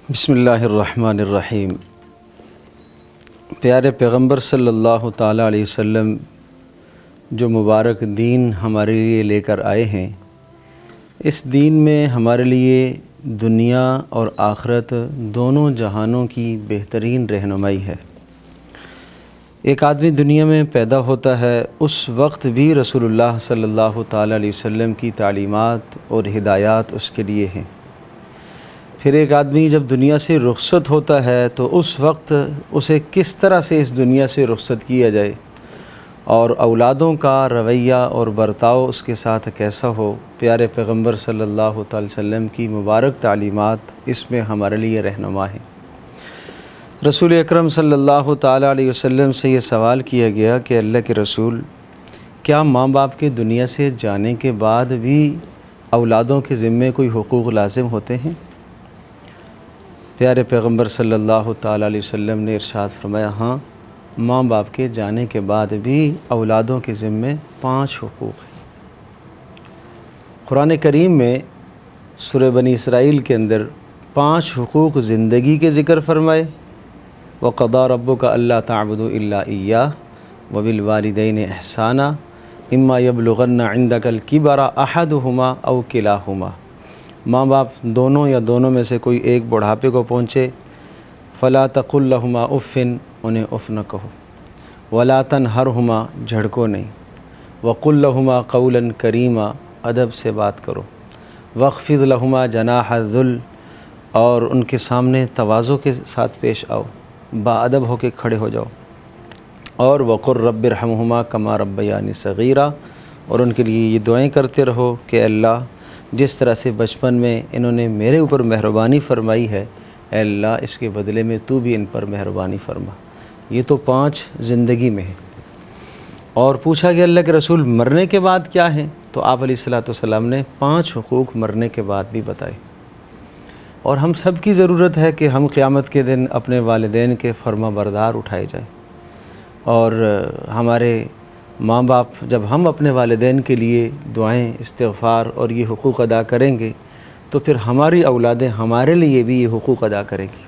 بسم اللہ الرحمن الرحیم۔ پیارے پیغمبر صلی اللہ تعالیٰ علیہ وسلم جو مبارک دین ہمارے لیے لے کر آئے ہیں، اس دین میں ہمارے لیے دنیا اور آخرت دونوں جہانوں کی بہترین رہنمائی ہے۔ ایک آدمی دنیا میں پیدا ہوتا ہے، اس وقت بھی رسول اللہ صلی اللہ تعالیٰ علیہ وسلم کی تعلیمات اور ہدایات اس کے لیے ہیں۔ پھر ایک آدمی جب دنیا سے رخصت ہوتا ہے تو اس وقت اسے کس طرح سے اس دنیا سے رخصت کیا جائے اور اولادوں کا رویہ اور برتاؤ اس کے ساتھ کیسا ہو، پیارے پیغمبر صلی اللہ تعالی وسلم کی مبارک تعلیمات اس میں ہمارے لیے رہنما ہیں۔ رسول اکرم صلی اللہ تعالیٰ علیہ وسلم سے یہ سوال کیا گیا کہ اللہ کے رسول، کیا ماں باپ کے دنیا سے جانے کے بعد بھی اولادوں کے ذمے کوئی حقوق لازم ہوتے ہیں؟ پیارے پیغمبر صلی اللہ تعالیٰ علیہ وسلم نے ارشاد فرمایا، ہاں، ماں باپ کے جانے کے بعد بھی اولادوں کے ذمے 5 حقوق ہیں۔ قرآن کریم میں سورہ بنی اسرائیل کے اندر 5 حقوق زندگی کے ذکر فرمائے، وَقَضَىٰ رَبُّكَ أَلَّا تَعْبُدُوا إِلَّا إِيَّاهُ وَبِالْوَالِدَيْنِ إِحْسَانًا إِمَّا يَبْلُغَنَّ عِندَكَ الْكِبَرَ أَحَدُهُمَا أَوْ كِلَاهُمَا۔ ماں باپ دونوں یا دونوں میں سے کوئی ایک بڑھاپے کو پہنچے، فَلَا تَقُل لَهُمَا أُفٍّ، انہیں اف نہ کہو، وَلَا تَنْهَرْهُمَا، جھڑکو نہیں، وَقُل لَهُمَا قَوْلًا كَرِيمًا، ادب سے بات کرو، وَاخْفِضْ لَهُمَا جَنَاحَ الذُّلِّ، اور ان کے سامنے تواضع کے ساتھ پیش آؤ، با ادب ہو کے کھڑے ہو جاؤ، اور وَقُل رَبِّ ارْحَمْهُمَا كَمَا رَبَّيَانِي صَغِيرًا، اور ان کے لیے یہ دعائیں کرتے رہو کہ اللہ جس طرح سے بچپن میں انہوں نے میرے اوپر مہربانی فرمائی ہے، اے اللہ اس کے بدلے میں تو بھی ان پر مہربانی فرما۔ یہ تو 5 زندگی میں ہے۔ اور پوچھا کہ اللہ کے رسول مرنے کے بعد کیا ہیں، تو آپ علیہ الصلوۃ والسلام نے 5 حقوق مرنے کے بعد بھی بتائے۔ اور ہم سب کی ضرورت ہے کہ ہم قیامت کے دن اپنے والدین کے فرما بردار اٹھائے جائیں، اور ہمارے ماں باپ جب ہم اپنے والدین کے لیے دعائیں، استغفار اور یہ حقوق ادا کریں گے تو پھر ہماری اولادیں ہمارے لیے بھی یہ حقوق ادا کریں گی۔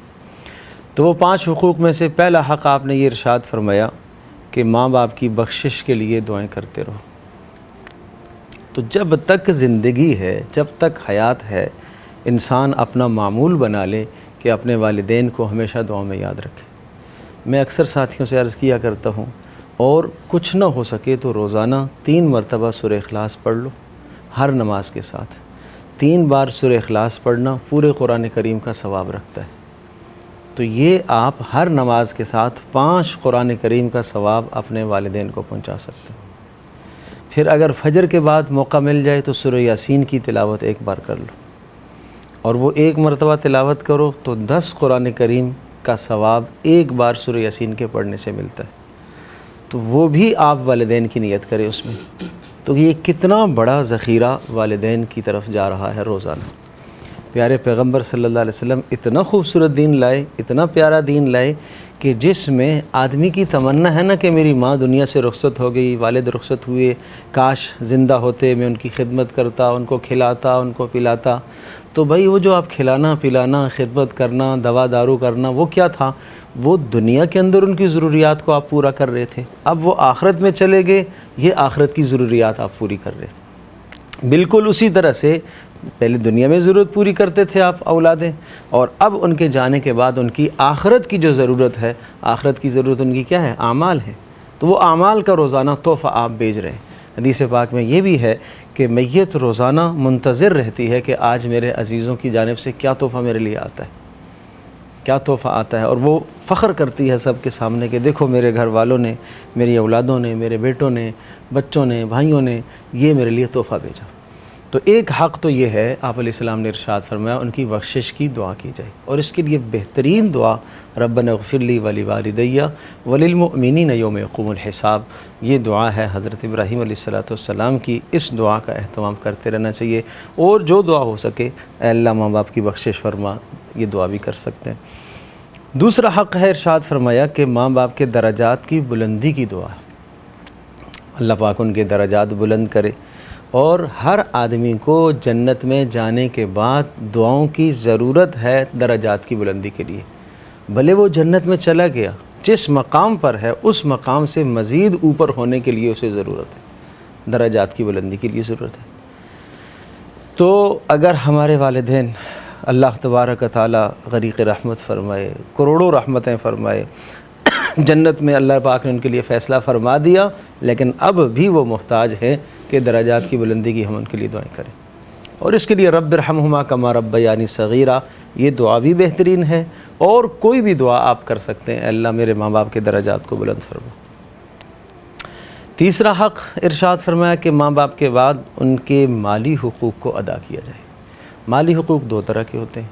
تو وہ 5 حقوق میں سے پہلا حق آپ نے یہ ارشاد فرمایا کہ ماں باپ کی بخشش کے لیے دعائیں کرتے رہو۔ تو جب تک زندگی ہے، جب تک حیات ہے، انسان اپنا معمول بنا لے کہ اپنے والدین کو ہمیشہ دعاؤں میں یاد رکھے۔ میں اکثر ساتھیوں سے عرض کیا کرتا ہوں، اور کچھ نہ ہو سکے تو روزانہ 3 مرتبہ سورہ اخلاص پڑھ لو، ہر نماز کے ساتھ 3 بار سورہ اخلاص پڑھنا پورے قرآن کریم کا ثواب رکھتا ہے۔ تو یہ آپ ہر نماز کے ساتھ 5 قرآن کریم کا ثواب اپنے والدین کو پہنچا سکتے ہیں۔ پھر اگر فجر کے بعد موقع مل جائے تو سورہ یاسین کی تلاوت 1 بار کر لو، اور وہ 1 مرتبہ تلاوت کرو تو 10 قرآن کریم کا ثواب 1 بار سورہ یاسین کے پڑھنے سے ملتا ہے۔ تو وہ بھی آپ والدین کی نیت کریں اس میں۔ تو یہ کتنا بڑا ذخیرہ والدین کی طرف جا رہا ہے روزانہ۔ پیارے پیغمبر صلی اللہ علیہ وسلم اتنا خوبصورت دین لائے، اتنا پیارا دین لائے کہ جس میں آدمی کی تمنا ہے نا کہ میری ماں دنیا سے رخصت ہو گئی، والد رخصت ہوئے، کاش زندہ ہوتے، میں ان کی خدمت کرتا، ان کو کھلاتا، ان کو پلاتا۔ تو بھائی وہ جو آپ کھلانا پلانا، خدمت کرنا، دوا دارو کرنا، وہ کیا تھا؟ وہ دنیا کے اندر ان کی ضروریات کو آپ پورا کر رہے تھے۔ اب وہ آخرت میں چلے گئے، یہ آخرت کی ضروریات آپ پوری کر رہے ہیں۔ بالکل اسی طرح سے پہلے دنیا میں ضرورت پوری کرتے تھے آپ اولادیں، اور اب ان کے جانے کے بعد ان کی آخرت کی جو ضرورت ہے، آخرت کی ضرورت ان کی کیا ہے؟ اعمال ہے۔ تو وہ اعمال کا روزانہ تحفہ آپ بھیج رہے ہیں۔ حدیث پاک میں یہ بھی ہے کہ میت روزانہ منتظر رہتی ہے کہ آج میرے عزیزوں کی جانب سے کیا تحفہ میرے لیے آتا ہے، کیا تحفہ آتا ہے، اور وہ فخر کرتی ہے سب کے سامنے کہ دیکھو میرے گھر والوں نے، میری اولادوں نے، میرے بیٹوں نے، بچوں نے، بھائیوں نے یہ میرے لیے تحفہ بھیجا۔ تو ایک حق تو یہ ہے، آپ علیہ السلام نے ارشاد فرمایا ان کی بخشش کی دعا کی جائے، اور اس کے لیے بہترین دعا ربنا اغفر لی ولوالدی وللمؤمنین یوم یقوم الحساب، یہ دعا ہے حضرت ابراہیم علیہ السلام کی۔ اس دعا کا اہتمام کرتے رہنا چاہیے، اور جو دعا ہو سکے، اے اللہ ماں باپ کی بخشش فرما، یہ دعا بھی کر سکتے ہیں۔ دوسرا حق ہے، ارشاد فرمایا کہ ماں باپ کے درجات کی بلندی کی دعا، اللہ پاک ان کے درجات بلند کرے، اور ہر آدمی کو جنت میں جانے کے بعد دعاؤں کی ضرورت ہے درجات کی بلندی کے لیے۔ بھلے وہ جنت میں چلا گیا، جس مقام پر ہے اس مقام سے مزید اوپر ہونے کے لیے اسے ضرورت ہے، درجات کی بلندی کے لیے ضرورت ہے۔ تو اگر ہمارے والدین اللہ تبارک و تعالیٰ غریق رحمت فرمائے، کروڑوں رحمتیں فرمائے، جنت میں اللہ پاک نے ان کے لیے فیصلہ فرما دیا، لیکن اب بھی وہ محتاج ہے کہ درجات کی بلندی کی ہم ان کے لیے دعائیں کریں، اور اس کے لیے رب ارحمہما کما ربیانی صغیرہ، یہ دعا بھی بہترین ہے، اور کوئی بھی دعا آپ کر سکتے ہیں، اللہ میرے ماں باپ کے درجات کو بلند فرما۔ تیسرا حق ارشاد فرمایا کہ ماں باپ کے بعد ان کے مالی حقوق کو ادا کیا جائے۔ مالی حقوق دو طرح کے ہوتے ہیں۔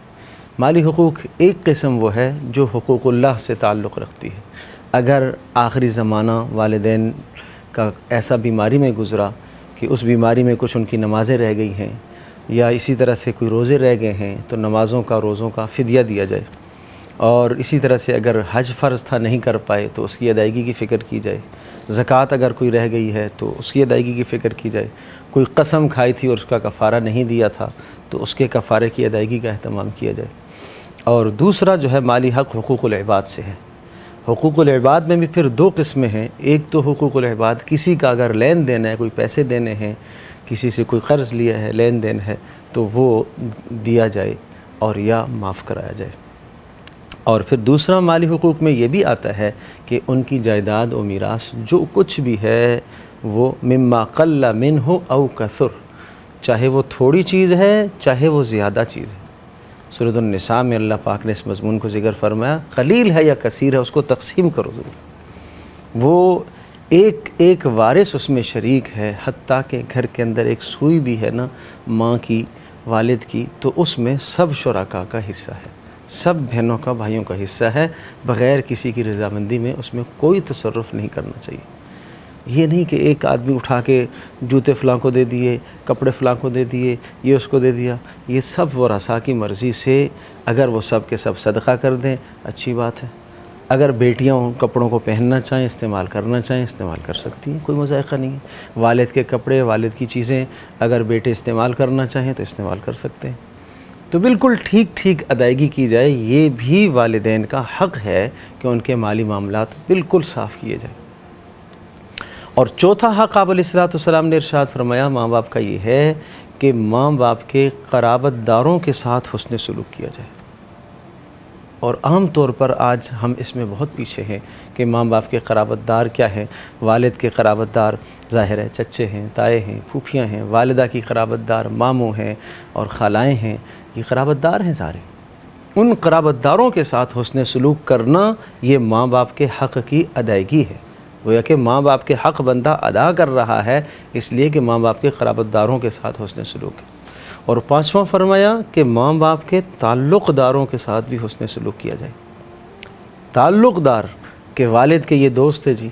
مالی حقوق ایک قسم وہ ہے جو حقوق اللہ سے تعلق رکھتی ہے۔ اگر آخری زمانہ والدین کا ایسا بیماری میں گزرا کہ اس بیماری میں کچھ ان کی نمازیں رہ گئی ہیں، یا اسی طرح سے کوئی روزے رہ گئے ہیں، تو نمازوں کا روزوں کا فدیہ دیا جائے، اور اسی طرح سے اگر حج فرض تھا نہیں کر پائے تو اس کی ادائیگی کی فکر کی جائے، زکوٰۃ اگر کوئی رہ گئی ہے تو اس کی ادائیگی کی فکر کی جائے، کوئی قسم کھائی تھی اور اس کا کفارہ نہیں دیا تھا تو اس کے کفارے کی ادائیگی کا اہتمام کیا جائے۔ اور دوسرا جو ہے مالی حق حقوق العباد سے ہے۔ حقوق العباد میں بھی پھر دو قسمیں ہیں۔ ایک تو حقوق العباد، کسی کا اگر لین دین ہے، کوئی پیسے دینے ہیں، کسی سے کوئی قرض لیا ہے، لین دین ہے، تو وہ دیا جائے اور یا معاف کرایا جائے۔ اور پھر دوسرا مالی حقوق میں یہ بھی آتا ہے کہ ان کی جائیداد و میراث جو کچھ بھی ہے وہ مما قل منہ او کثر، چاہے وہ تھوڑی چیز ہے چاہے وہ زیادہ چیز ہے۔ سورۃ النساء میں اللہ پاک نے اس مضمون کو ذکر فرمایا، قلیل ہے یا کثیر ہے اس کو تقسیم کرو ضرور۔ وہ ایک ایک وارث اس میں شریک ہے، حتیٰ کہ گھر کے اندر ایک سوئی بھی ہے نا ماں کی، والد کی، تو اس میں سب شرکاء کا حصہ ہے، سب بہنوں کا، بھائیوں کا حصہ ہے، بغیر کسی کی رضامندی میں اس میں کوئی تصرف نہیں کرنا چاہیے۔ یہ نہیں کہ ایک آدمی اٹھا کے جوتے فلاں کو دے دیے، کپڑے فلاں کو دے دیے، یہ اس کو دے دیا، یہ سب ورثاء کی مرضی سے اگر وہ سب کے سب صدقہ کر دیں اچھی بات ہے۔ اگر بیٹیاں ان کپڑوں کو پہننا چاہیں، استعمال کرنا چاہیں، استعمال کر سکتی ہیں، کوئی مذائقہ نہیں ہے۔ والد کے کپڑے، والد کی چیزیں اگر بیٹے استعمال کرنا چاہیں تو استعمال کر سکتے ہیں۔ تو بالکل ٹھیک ٹھیک ادائیگی کی جائے، یہ بھی والدین کا حق ہے کہ ان کے مالی معاملات بالکل صاف کیے جائیں۔ اور چوتھا حق آپ علیہ السلام نے ارشاد فرمایا ماں باپ کا یہ ہے کہ ماں باپ کے قرابت داروں کے ساتھ حسن سلوک کیا جائے۔ اور عام طور پر آج ہم اس میں بہت پیچھے ہیں کہ ماں باپ کے قرابت دار کیا ہیں۔ والد کے قرابت دار ظاہر ہے چچے ہیں، تائے ہیں، پھوپھیاں ہیں، والدہ کی قرابت دار ماموں ہیں اور خالائیں ہیں، یہ قرابت دار ہیں سارے۔ ان قرابت داروں کے ساتھ حسن سلوک کرنا یہ ماں باپ کے حق کی ادائیگی ہے، گویا کہ ماں باپ کے حق بندہ ادا کر رہا ہے، اس لیے کہ ماں باپ کے قرابت داروں کے ساتھ حسن سلوک ہے۔ اور پانچواں فرمایا کہ ماں باپ کے تعلق داروں کے ساتھ بھی حسن سلوک کیا جائے۔ تعلق دار کہ والد کے یہ دوست تھے جی،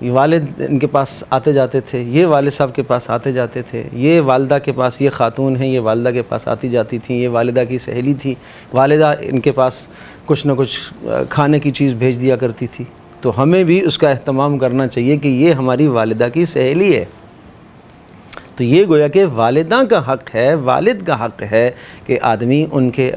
یہ والد ان کے پاس آتے جاتے تھے، یہ والد صاحب کے پاس آتے جاتے تھے، یہ والدہ کے پاس یہ خاتون ہیں، یہ والدہ کے پاس آتی جاتی تھیں، یہ والدہ کی سہیلی تھی، والدہ ان کے پاس کچھ نہ کچھ کھانے کی چیز بھیج دیا کرتی تھی، تو ہمیں بھی اس کا اہتمام کرنا چاہیے کہ یہ ہماری والدہ کی سہیلی ہے۔ تو یہ گویا کہ والدہ کا حق ہے، والد کا حق ہے کہ آدمی ان کے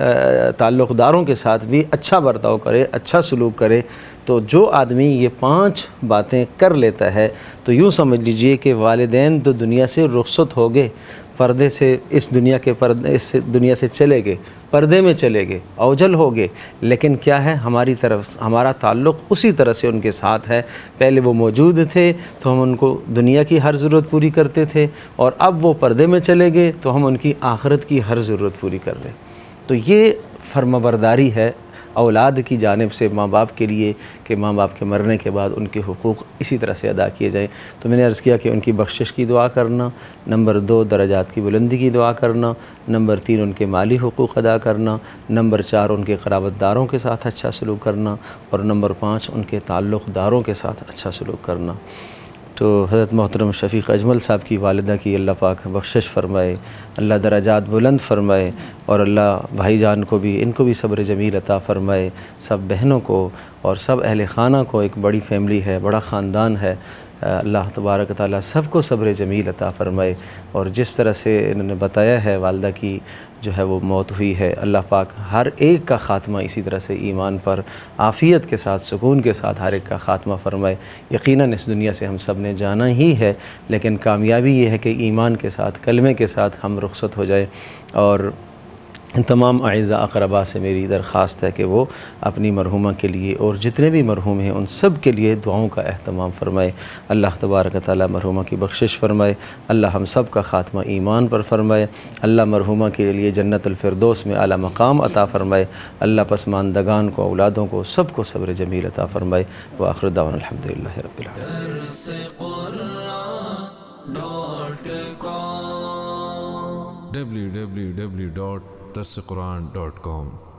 تعلق داروں کے ساتھ بھی اچھا برتاؤ کرے، اچھا سلوک کرے۔ تو جو آدمی یہ 5 باتیں کر لیتا ہے تو یوں سمجھ لیجئے کہ والدین تو دنیا سے رخصت ہو گئے، پردے سے اس دنیا سے چلے گئے، پردے میں چلے گئے، اوجھل ہو گئے، لیکن کیا ہے ہماری طرف ہمارا تعلق اسی طرح سے ان کے ساتھ ہے۔ پہلے وہ موجود تھے تو ہم ان کو دنیا کی ہر ضرورت پوری کرتے تھے، اور اب وہ پردے میں چلے گئے تو ہم ان کی آخرت کی ہر ضرورت پوری کر رہے ہیں۔ تو یہ فرمانبرداری ہے اولاد کی جانب سے ماں باپ کے لیے کہ ماں باپ کے مرنے کے بعد ان کے حقوق اسی طرح سے ادا کیے جائیں۔ تو میں نے عرض کیا کہ ان کی بخشش کی دعا کرنا، نمبر 2 درجات کی بلندی کی دعا کرنا، نمبر 3 ان کے مالی حقوق ادا کرنا، نمبر 4 ان کے قرابت داروں کے ساتھ اچھا سلوک کرنا، اور نمبر 5 ان کے تعلق داروں کے ساتھ اچھا سلوک کرنا۔ تو حضرت محترم شفیق اجمل صاحب کی والدہ کی اللہ پاک بخشش فرمائے، اللہ درجات بلند فرمائے، اور اللہ بھائی جان کو بھی، ان کو بھی صبر جمیل عطا فرمائے، سب بہنوں کو اور سب اہل خانہ کو، ایک بڑی فیملی ہے، بڑا خاندان ہے، اللہ تبارک تعالیٰ سب کو صبر جمیل عطا فرمائے، اور جس طرح سے انہوں نے بتایا ہے والدہ کی جو ہے وہ موت ہوئی ہے، اللہ پاک ہر ایک کا خاتمہ اسی طرح سے ایمان پر عافیت کے ساتھ سکون کے ساتھ ہر ایک کا خاتمہ فرمائے۔ یقیناً اس دنیا سے ہم سب نے جانا ہی ہے، لیکن کامیابی یہ ہے کہ ایمان کے ساتھ کلمے کے ساتھ ہم رخصت ہو جائیں۔ اور تمام اعزاء اقربا سے میری درخواست ہے کہ وہ اپنی مرحومہ کے لیے اور جتنے بھی مرحوم ہیں ان سب کے لیے دعاؤں کا اہتمام فرمائے۔ اللہ تبارک تعالیٰ مرحومہ کی بخشش فرمائے، اللہ ہم سب کا خاتمہ ایمان پر فرمائے، اللہ مرحومہ کے لیے جنت الفردوس میں اعلیٰ مقام عطا فرمائے، اللہ پسماندگان کو اولادوں کو سب کو صبر جمیل عطا فرمائے۔ وآخر دعوانا الحمدللہ رب العالمین۔ www.darsequran.com